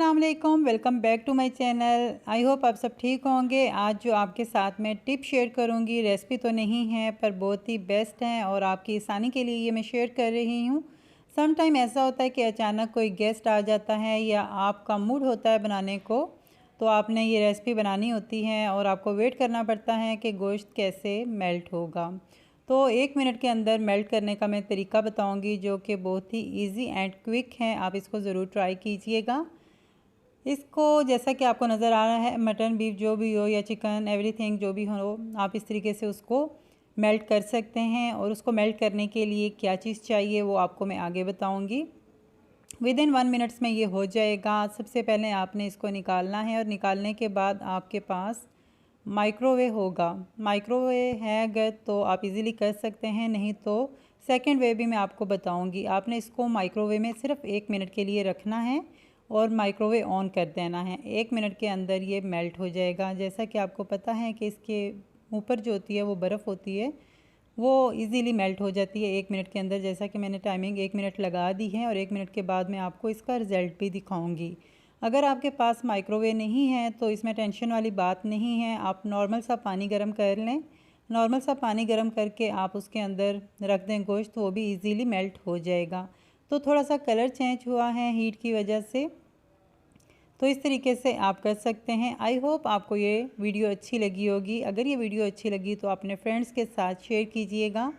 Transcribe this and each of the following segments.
अस्सलाम वालेकुम, welcome back to my channel. I hope आप सब ठीक होंगे। आज जो आपके साथ में टिप शेयर करूंगी, रेसिपी तो नहीं है पर बहुत ही बेस्ट हैं और आपकी आसानी के लिए ये मैं शेयर कर रही हूँ। सम टाइम ऐसा होता है कि अचानक कोई गेस्ट आ जाता है या आपका मूड होता है बनाने को, तो आपने ये रेसिपी बनानी होती है और आपको वेट करना पड़ता है कि गोश्त कैसे मेल्ट होगा। तो 1 मिनट के अंदर मेल्ट करने का मैं तरीका बताऊंगी जो कि बहुत ही इजी एंड क्विक है। आप इसको ज़रूर ट्राई कीजिएगा। इसको जैसा कि आपको नज़र आ रहा है, मटन बीफ जो भी हो या चिकन एवरीथिंग जो भी हो, आप इस तरीके से उसको मेल्ट कर सकते हैं। और उसको मेल्ट करने के लिए क्या चीज़ चाहिए वो आपको मैं आगे बताऊंगी। विदिन 1 मिनट्स में ये हो जाएगा। सबसे पहले आपने इसको निकालना है और निकालने के बाद आपके पास माइक्रोवेव होगा। माइक्रोवेव है अगर तो आप इजीली कर सकते हैं, नहीं तो सेकंड वे भी मैं आपको बताऊंगी। आपने इसको माइक्रोवेव में सिर्फ 1 मिनट के लिए रखना है और माइक्रोवेव ऑन कर देना है। 1 मिनट के अंदर ये मेल्ट हो जाएगा। जैसा कि आपको पता है कि इसके ऊपर जो होती है वो बर्फ़ होती है, वो इजीली मेल्ट हो जाती है 1 मिनट के अंदर। जैसा कि मैंने टाइमिंग 1 मिनट लगा दी है और 1 मिनट के बाद मैं आपको इसका रिज़ल्ट भी दिखाऊंगी। अगर आपके पास माइक्रोवेव नहीं है तो इसमें टेंशन वाली बात नहीं है। आप नॉर्मल सा पानी गर्म कर लें। नॉर्मल सा पानी गर्म करके आप उसके अंदर रख दें गोश्त, वो भी इजीली मेल्ट हो जाएगा। तो थोड़ा सा कलर चेंज हुआ है हीट की वजह से। तो इस तरीके से आप कर सकते हैं। आई होप आपको ये वीडियो अच्छी लगी होगी। अगर ये वीडियो अच्छी लगी तो अपने फ्रेंड्स के साथ शेयर कीजिएगा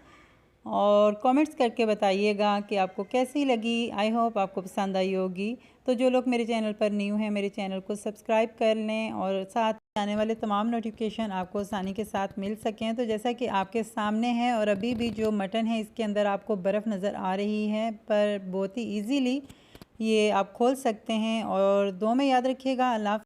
और कमेंट्स करके बताइएगा कि आपको कैसी लगी। आई होप आपको पसंद आई होगी। तो जो लोग मेरे चैनल पर न्यू हैं, मेरे चैनल को सब्सक्राइब कर लें और साथ आने वाले तमाम नोटिफिकेशन आपको आसानी के साथ मिल सकें। तो जैसा कि आपके सामने है और अभी भी जो मटन है इसके अंदर आपको बर्फ़ नज़र आ रही है, पर बहुत ही ईजीली ये आप खोल सकते हैं। और दो में याद रखिएगा। अल्लाह।